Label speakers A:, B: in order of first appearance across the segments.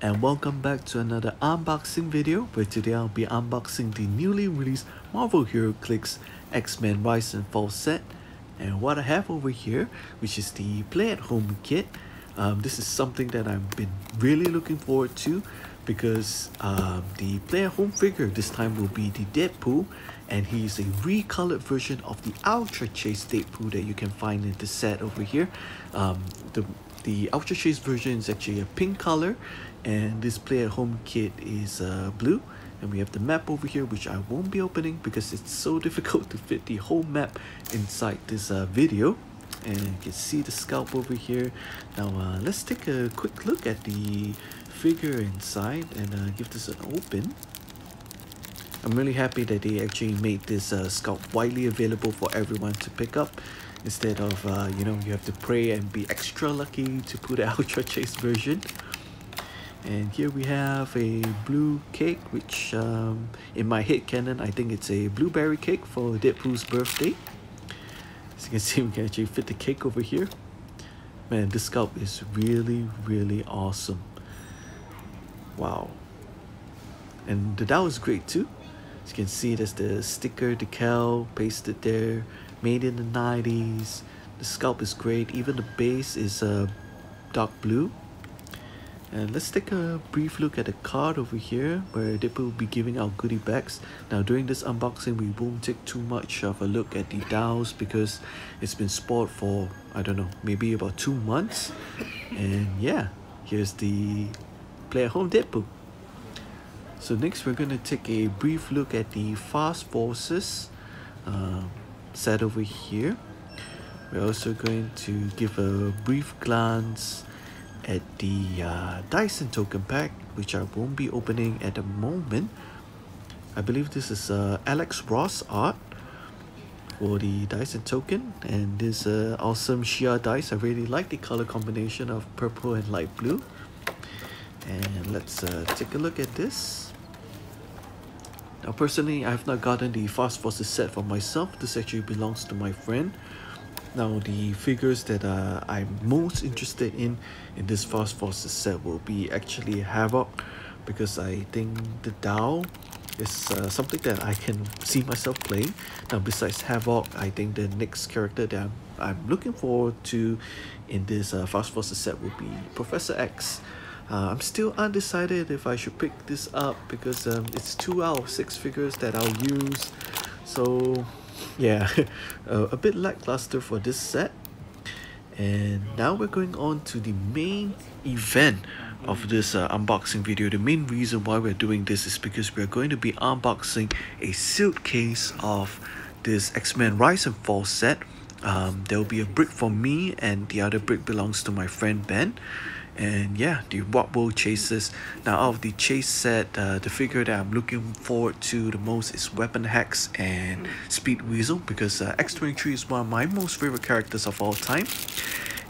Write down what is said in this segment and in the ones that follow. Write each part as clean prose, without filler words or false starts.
A: and welcome back to another unboxing video where today I'll be unboxing the newly released Marvel HeroClix X-Men Rise and Fall set. And what I have over here, which is the play-at-home kit. This is something that I've been really looking forward to because the play-at-home figure this time will be the Deadpool, and he's a recolored version of the Ultra Chase Deadpool that you can find in the set over here. The Ultra Chase version is actually a pink color, and this play-at-home kit is blue. And we have the map over here, which I won't be opening because it's so difficult to fit the whole map inside this video. And you can see the scalp over here. Now let's take a quick look at the figure inside and give this an open. I'm really happy that they actually made this scalp widely available for everyone to pick up, instead of you have to pray and be extra lucky to put the Ultra Chase version. And here we have a blue cake, which in my head canon, I think it's a blueberry cake for Deadpool's birthday. As you can see, we can actually fit the cake over here. Man, this scalp is really awesome. Wow. And the dial is great too. As you can see, there's the sticker decal pasted there, made in the 90s. The scalp is great. Even the base is dark blue. And let's take a brief look at the card over here, where Deadpool will be giving out goodie bags. Now during this unboxing, we won't take too much of a look at the dials because it's been spoiled for, I don't know, maybe about 2 months. And yeah, here's the play-at-home Deadpool. So next we're going to take a brief look at the Fast Forces set over here. We're also going to give a brief glance at the Dyson token pack, which I won't be opening at the moment. I believe this is Alex Ross art for the Dyson token, and this awesome Shia dice. I really like the color combination of purple and light blue. And let's take a look at this. Now personally, I have not gotten the Fast Forces set for myself. This actually belongs to my friend. Now the figures that I'm most interested in this Fast Forces set will be actually Havoc, because I think the Dow is something that I can see myself playing. Now besides Havoc, I think the next character that I'm looking forward to in this Fast Forces set will be Professor X. I'm still undecided if I should pick this up because it's 2 out of 6 figures that I'll use. So yeah, a bit lackluster for this set. And now we're going on to the main event of this unboxing video. The main reason why we're doing this is because we're going to be unboxing a sealed case of this X-Men Rise and Fall set. There will be a brick for me, and the other brick belongs to my friend Ben. And yeah, the What World Chases. Now out of the Chase set, the figure that I'm looking forward to the most is Weapon Hex and Speed Weasel, because X-23 is one of my most favorite characters of all time.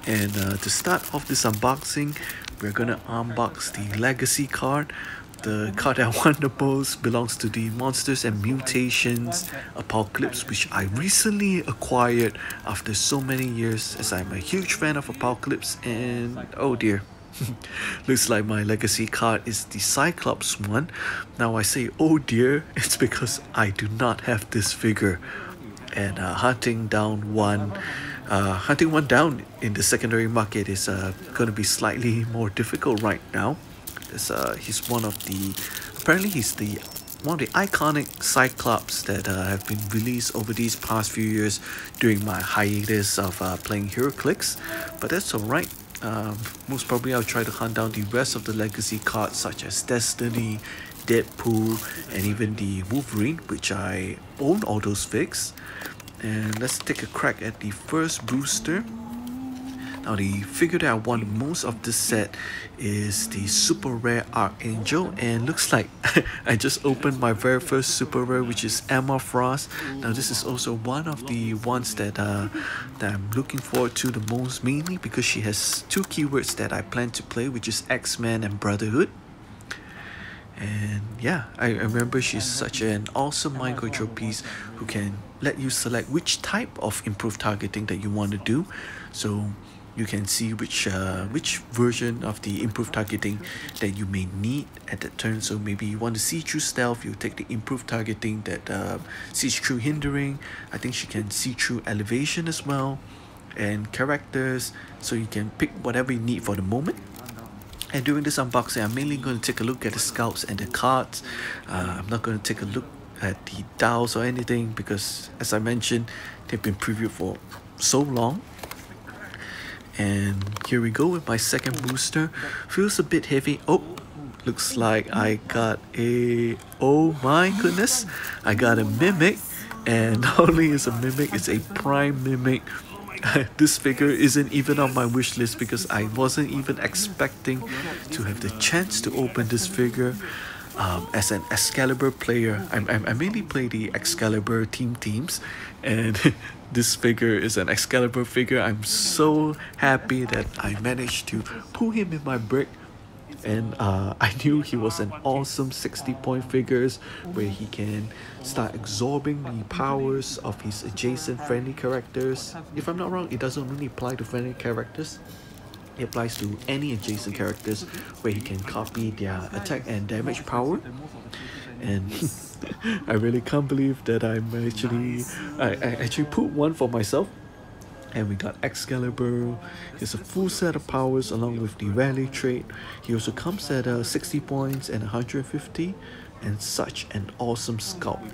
A: And to start off this unboxing, we're gonna unbox the Legacy card. The card that I want the most belongs to the Monsters and Mutations Apocalypse, which I recently acquired after so many years, as I'm a huge fan of Apocalypse. And oh dear, looks like my Legacy card is the Cyclops one. Now I say oh dear, it's because I do not have this figure, and hunting one down in the secondary market is going to be slightly more difficult right now. He's one of the, apparently he's one of the iconic Cyclops that have been released over these past few years during my hiatus of playing HeroClix. But that's alright. Most probably I'll try to hunt down the rest of the Legacy cards, such as Destiny, Deadpool, and even the Wolverine, which I own all those figs. And let's take a crack at the first booster. Now the figure that I want most of this set is the super rare Archangel, and looks like I just opened my very first super rare, which is Emma Frost. Now this is also one of the ones that I'm looking forward to the most, mainly because she has 2 keywords that I plan to play, which is X-Men and Brotherhood. And yeah, I remember she's such an awesome mind control piece who can let you select which type of improved targeting that you want to do. So you can see which version of the improved targeting that you may need at that turn. So maybe you want to see through stealth, you take the improved targeting that sees through hindering. I think she can see through elevation as well, and characters, so you can pick whatever you need for the moment. And during this unboxing, I'm mainly going to take a look at the scouts and the cards. I'm not going to take a look at the dials or anything because, as I mentioned, they've been previewed for so long. And here we go with my second booster. Feels a bit heavy. Oh, looks like I got a... oh my goodness, I got a Mimic. And not only is a Mimic, it's a Prime Mimic. This figure isn't even on my wish list because I wasn't even expecting to have the chance to open this figure. As an Excalibur player, I mainly play the Excalibur teams, and this figure is an Excalibur figure. I'm so happy that I managed to pull him in my brick. And I knew he was an awesome 60-point figures where he can start absorbing the powers of his adjacent friendly characters. If I'm not wrong, it doesn't only apply to friendly characters. It applies to any adjacent characters where he can copy their attack and damage power. And I really can't believe that I actually put one for myself. And we got Excalibur. It's a full set of powers along with the rally trait. He also comes at 60 points and 150, and such an awesome sculpt.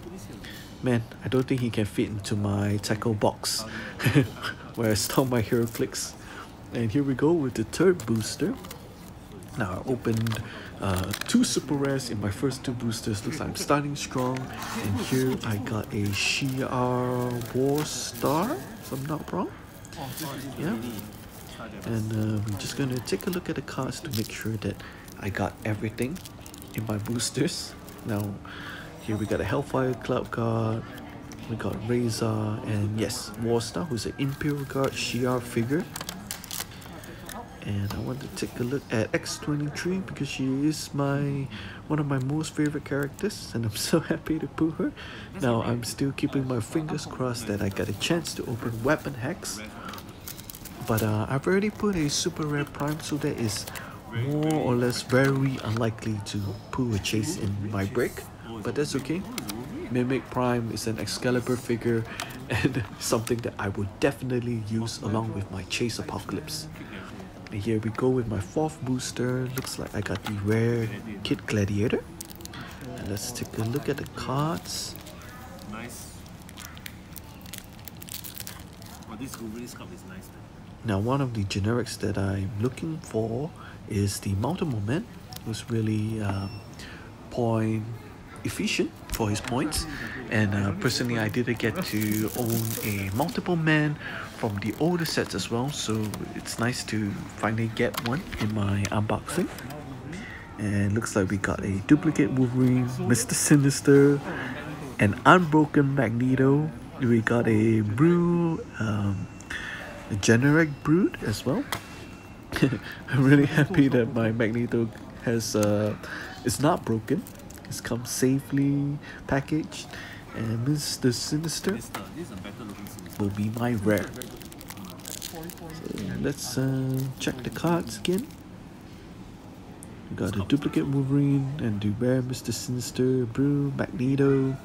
A: Man, I don't think he can fit into my tackle box where I store my HeroClix. And here we go with the third booster. Now I opened 2 super rares in my first 2 boosters. Looks like I'm starting strong. And here I got a Shi'ar War Star, if I'm not wrong. Yeah, and we're just gonna take a look at the cards to make sure that I got everything in my boosters. Now here we got a Hellfire Club card, we got Razor, and yes, Warstar, who's an Imperial Guard Shi'ar figure. And I want to take a look at X23 because she is one of my most favorite characters, and I'm so happy to put her. Now I'm still keeping my fingers crossed that I get a chance to open Weapon Hex. But I've already put a super rare prime, so that is more or less very unlikely to pull a chase in my break. But that's okay. Mimic Prime is an Excalibur figure and something that I would definitely use along with my Chase Apocalypse. And here we go with my 4th booster. Looks like I got the rare Kid Gladiator. And let's take a look at the cards.
B: Nice. Well, this sculpt is nice.
A: Now, one of the generics that I'm looking for is the Multiple Man, who's really point efficient for his points. And personally, I didn't get to own a Multiple Man from the older sets as well, so it's nice to finally get one in my unboxing. And looks like we got a duplicate Wolverine, Mr. Sinister, an unbroken Magneto. We got a Brew, a generic Brood as well. I'm really happy that my Magneto has is not broken. It's come safely packaged. And Mr. Sinister will be my rare. So let's check the cards again. We got a duplicate Wolverine and the rare Mr. Sinister, Brew, Magneto.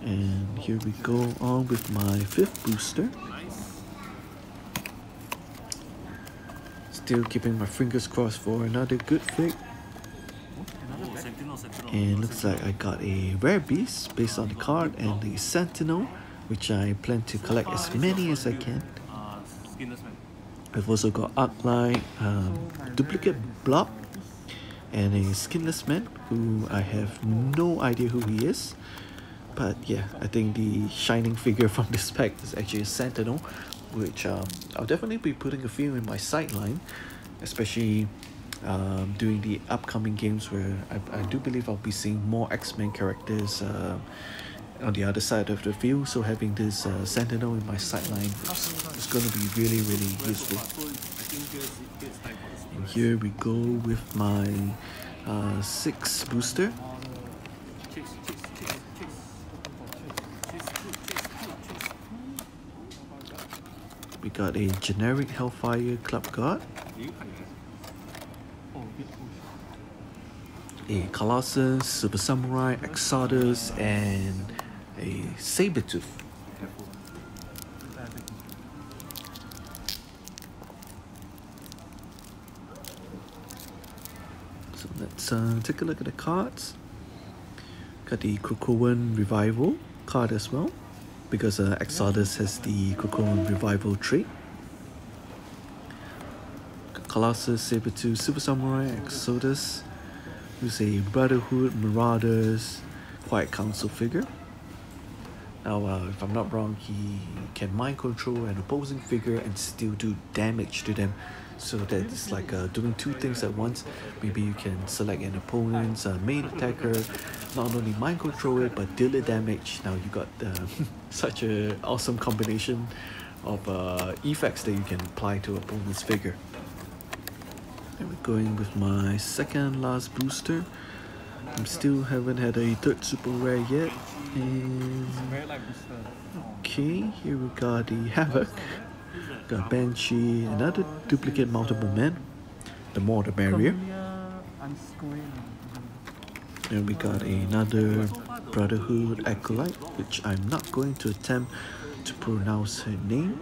A: And here we go on with my 5th booster. Still keeping my fingers crossed for another good flick. And looks like I got a rare beast based on the card and the Sentinel, which I plan to collect as many as I can. I've also got Arclight, duplicate Blob, and a Skinless Man who I have no idea who he is. But yeah, I think the shining figure from this pack is actually a Sentinel, which I'll definitely be putting a few in my sideline, especially during the upcoming games where I do believe I'll be seeing more X-Men characters on the other side of the field. So having this Sentinel in my sideline is going to be really, really useful. And here we go with my 6th booster. we got a generic Hellfire Club Guard, a Colossus, Super Samurai, Exodus, and a Sabertooth. So let's take a look at the cards. Got the Krakoan Revival card as well, because Exodus has the Krakoan Revival trait. Colossus, Sabertooth, Super Samurai, Exodus, who's a Brotherhood, Marauders, Quiet Council figure. Now, if I'm not wrong, he can mind control an opposing figure and still do damage to them. So that it's like doing two things at once. Maybe you can select an opponent's main attacker, not only mind control it, but deal it damage. Now you got such an awesome combination of effects that you can apply to opponent's figure. And we're going with my second last booster. I still haven't had a third super rare yet. And okay, here we got the Havoc, got Banshee, another duplicate multiple man. The more the merrier. And we got another Brotherhood Acolyte, which I'm not going to attempt to pronounce her name.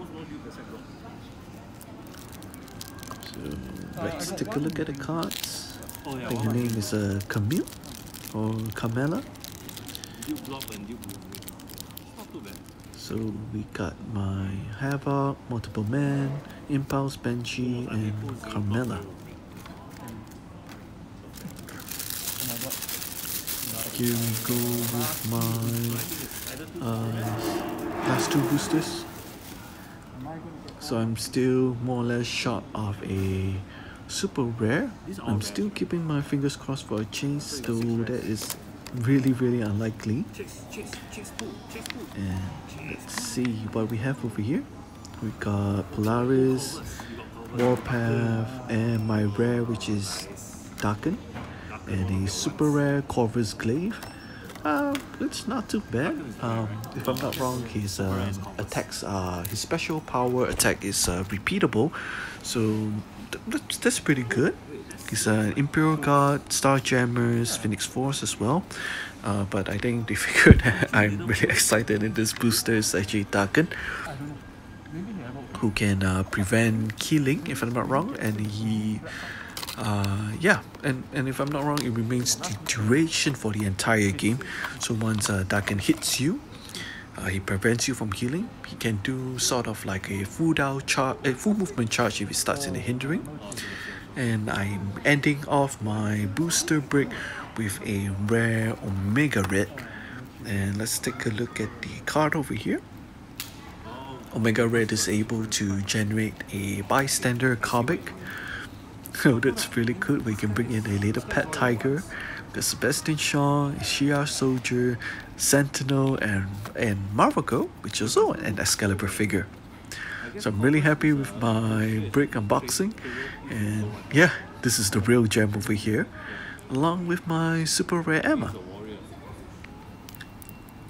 A: So let's take a look at the cards. I think her name is Camille or Carmela. So we got my Havoc, Multiple Man, Impulse, Banshee, and Carmela. Here we go with my last two boosters. So I'm still more or less short of a super rare. I'm still keeping my fingers crossed for a chase, though that is really unlikely. And let's see what we have over here. We got Polaris, Warpath, and my rare, which is Darken, and a super rare Corvus Glaive. It's not too bad. If I'm not wrong, his attacks his special power attack is repeatable, so that's pretty good. He's an Imperial Guard, Starjammers, Phoenix Force as well. But I think they figured that I'm really excited in this booster is actually Darken, who can prevent killing, if I'm not wrong, and he yeah, and if I'm not wrong, it remains the duration for the entire game. So once Darken hits you, he prevents you from healing. He can do sort of like a full movement charge if it starts in the hindering. And I'm ending off my booster break with a rare Omega Red. And let's take a look at the card over here. Omega Red is able to generate a bystander Karbik. Oh, that's really good. We can bring in a little pet tiger, the Sebastian Shaw, a Shi'ar soldier, Sentinel, and Marvel, which is also an Excalibur figure. So I'm really happy with my break unboxing, and yeah, this is the real gem over here, along with my super rare Emma.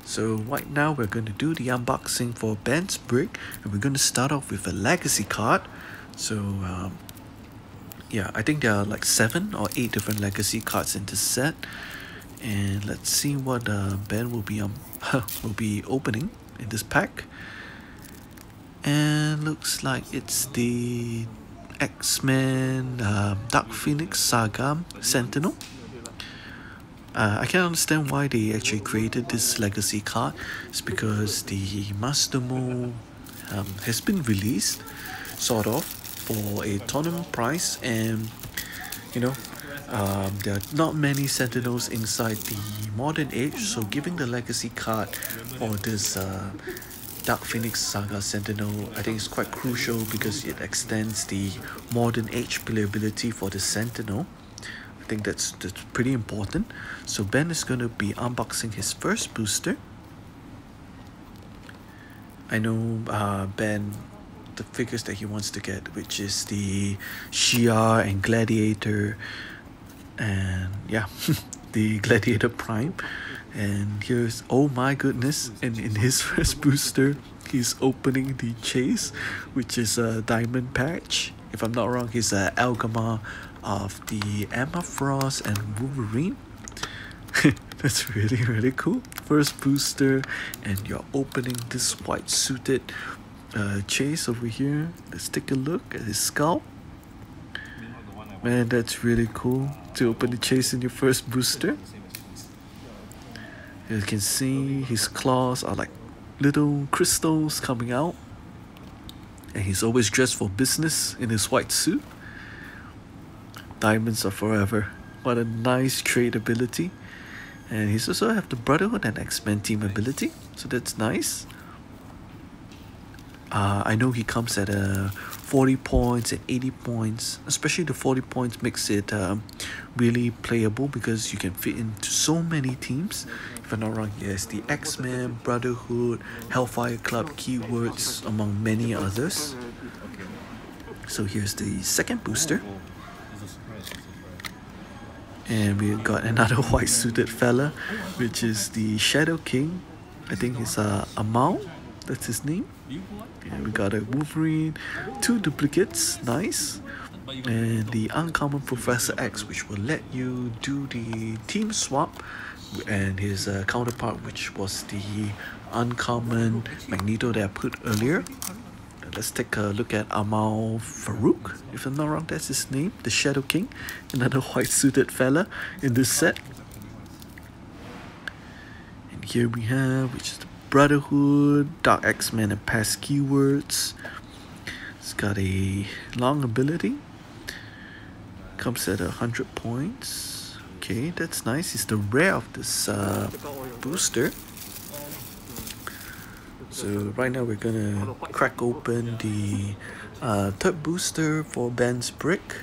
A: So right now we're going to do the unboxing for Ben's break, and we're going to start off with a legacy card. So yeah, I think there are like 7 or 8 different legacy cards in this set, and let's see what Ben will be opening in this pack. And looks like it's the X-Men Dark Phoenix Saga Sentinel. I can understand why they actually created this legacy card. It's because the Master Mold has been released, sort of, for a tournament price, and you know, there are not many Sentinels inside the modern age, so giving the legacy card for this Dark Phoenix Saga Sentinel, I think is quite crucial because it extends the modern age playability for the Sentinel. I think that's pretty important. So Ben is going to be unboxing his first booster. I know Ben, the figures that he wants to get, which is the Shi'ar and Gladiator, and yeah, the Gladiator Prime. And here's, oh my goodness, and in his first booster, he's opening the chase, which is a diamond patch. If I'm not wrong, he's a Algama of the Emma Frost and Wolverine. That's really cool. First booster, and you're opening this white suited chase over here. Let's take a look at his scalp. Man, that's really cool to open the chase in your first booster. You can see his claws are like little crystals coming out, and he's always dressed for business in his white suit. Diamonds are forever. What a nice trade ability. And he's also have the Brotherhood and X-Men team ability, so that's nice. I know he comes at 40 points and 80 points. Especially the 40 points makes it really playable because you can fit into so many teams. If I'm not wrong, he has the X-Men, Brotherhood, Hellfire Club keywords, among many others. So here's the second booster. And we got another white suited fella, which is the Shadow King. I think he's Amal, that's his name. And we got a Wolverine, 2 duplicates, nice. And the uncommon Professor X, which will let you do the team swap, and his counterpart, which was the uncommon Magneto that I put earlier. Let's take a look at Amal Farouk, if I'm not wrong, that's his name, the Shadow King, another white suited fella in this set. And here we have, which is the Brotherhood, Dark X-Men and past keywords. It's got a long ability, comes at 100 points. Okay, that's nice. It's the rare of this booster. So right now we're gonna crack open the third booster for Ben's brick.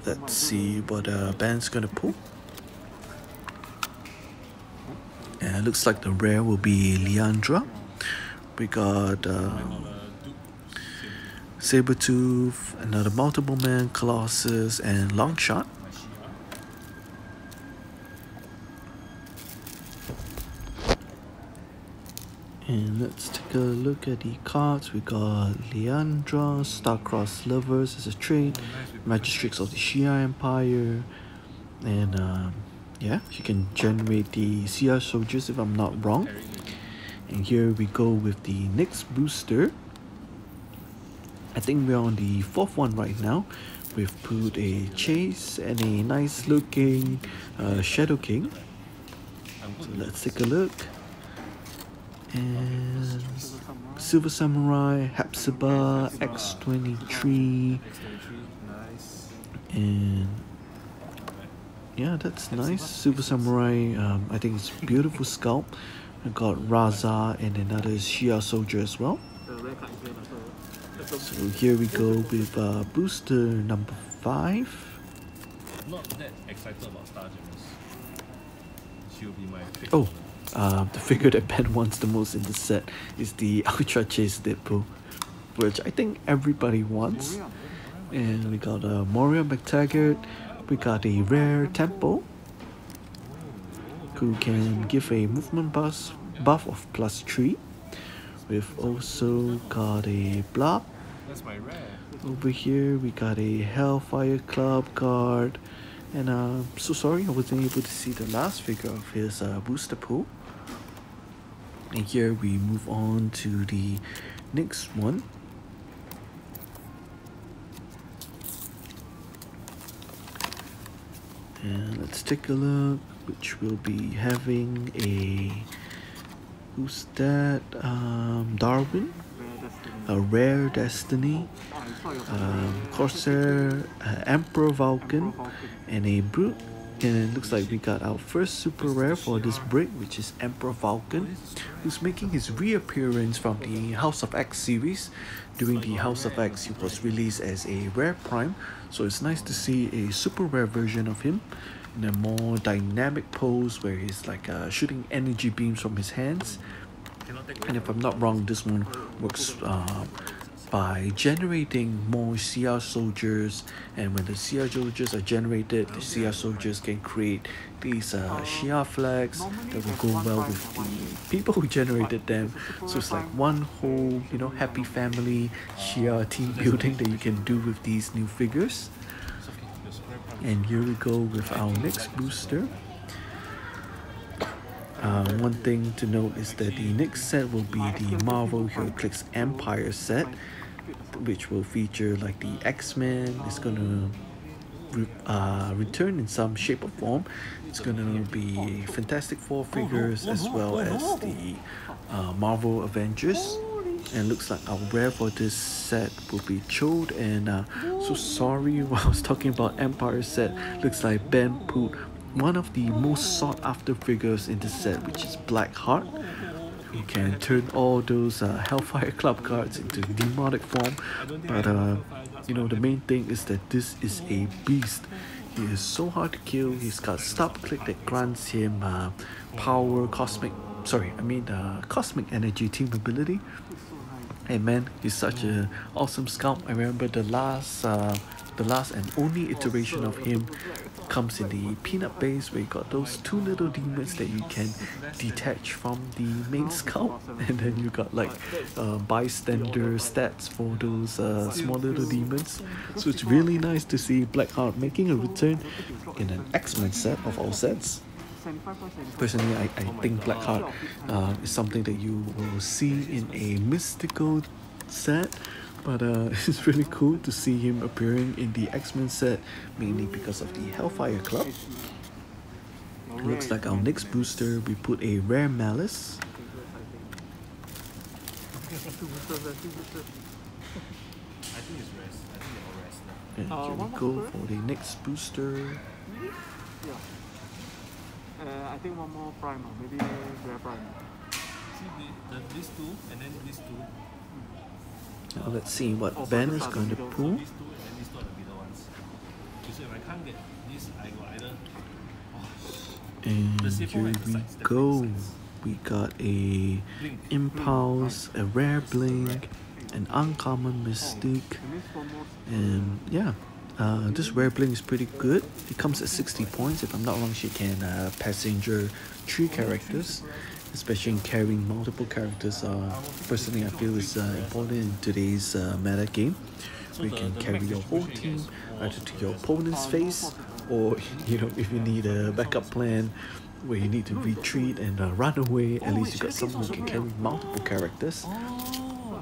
A: Let's see what Ben's gonna pull. And it looks like the rare will be Leandra. We got Sabretooth, another Multiple Man, Colossus, and Longshot. And let's take a look at the cards. We got Leandra, Star-Crossed Lovers as a trade, Magistrates of the Shia Empire, and yeah, you can generate the CR soldiers if I'm not wrong. And here we go with the next booster. I think we're on the 4th one right now. We've put a Chase and a nice looking Shadow King. So let's take a look. And Silver Samurai, Hepzibah, X-23, and yeah, that's nice. Silver Samurai, I think it's beautiful scalp. I got Raza and another Shia soldier as well. So here we go with booster number 5.
B: Not that excited about Star Gems. She'll be my favorite.
A: Oh. The figure that Ben wants the most in the set is the Ultra Chase Deadpool, which I think everybody wants. And we got a Moria McTaggart, we got a rare Tempo, who can give a movement buff of +3. We've also got a Blob.
B: That's my rare.
A: Over here we got a Hellfire Club card. And so sorry I wasn't able to see the last figure of his booster pool. And here we move on to the next one. And let's take a look, which will be having a, who's that? Darwin, a rare Destiny, Corsair, Emperor Falcon, and a Brute. And it looks like we got our first super rare for this break, which is Emperor Falcon, who's making his reappearance from the House of X series. During the House of X, he was released as a rare prime, so it's nice to see a super rare version of him in a more dynamic pose where he's like shooting energy beams from his hands. And if I'm not wrong, this one works by generating more CR soldiers, and when the CR soldiers are generated, the CR soldiers can create these CR flags that will go well with the people who generated them. So it's like one whole, you know, happy family CR team building that you can do with these new figures. And here we go with our next booster. One thing to note is that the next set will be the Marvel HeroClix Empire set, which will feature like the X-Men. It's gonna return in some shape or form. It's gonna be Fantastic Four figures as well as the Marvel Avengers. And looks like our rare for this set will be Chode. And so sorry, while I was talking about Empire set, looks like Ben put one of the most sought after figures in this set, which is Blackheart, who can turn all those Hellfire Club cards into demonic form. But you know, the main thing is that this is a beast. He is so hard to kill. He's got stop click that grants him power, cosmic energy team ability. And man, he's such an awesome scout. I remember the last and only iteration of him comes in the peanut base, where you got those two little demons that you can detach from the main scout, and then you got like bystander stats for those small little demons. So it's really nice to see Blackheart making a return in an X-Men set of all sets. Personally, I think Blackheart is something that you will see in a mystical set. But it's really cool to see him appearing in the X-Men set, mainly because of the Hellfire Club. It looks like our next booster, we put a rare Malice. And here we go for the next booster.
C: I think one more prime, maybe rare prime.
B: See, these two and then these two.
A: Now let's see what Ben is going to pull.
B: These two and these two are the middle ones. You see, if I can't get this, I go either.
A: And here we go. We got a Impulse, a rare Blink, an uncommon Mystique, and yeah, this rare Blink is pretty good. It comes at 60 points. If I'm not wrong, she can passenger 3 characters, especially in carrying multiple characters. Personally, I feel is important in today's meta game, where you can carry your whole team either to your opponent's face, or you know, if you need a backup plan where you need to retreat and run away, at least you got someone who can carry multiple characters.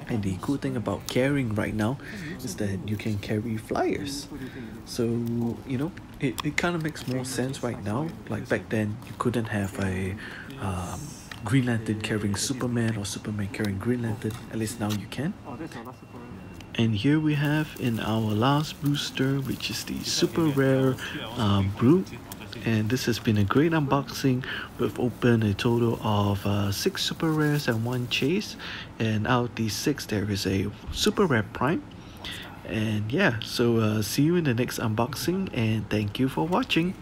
A: And the cool thing about carrying right now is that you can carry flyers. So, you know, it kind of makes more sense right now. Like back then, you couldn't have a Green Lantern carrying Superman or Superman carrying Green Lantern. At least now you can. And here we have in our last booster, which is the super rare Brute. And this has been a great unboxing. We've opened a total of 6 super rares and 1 chase, and out of these 6 there is a super rare prime. And yeah, so see you in the next unboxing, and thank you for watching.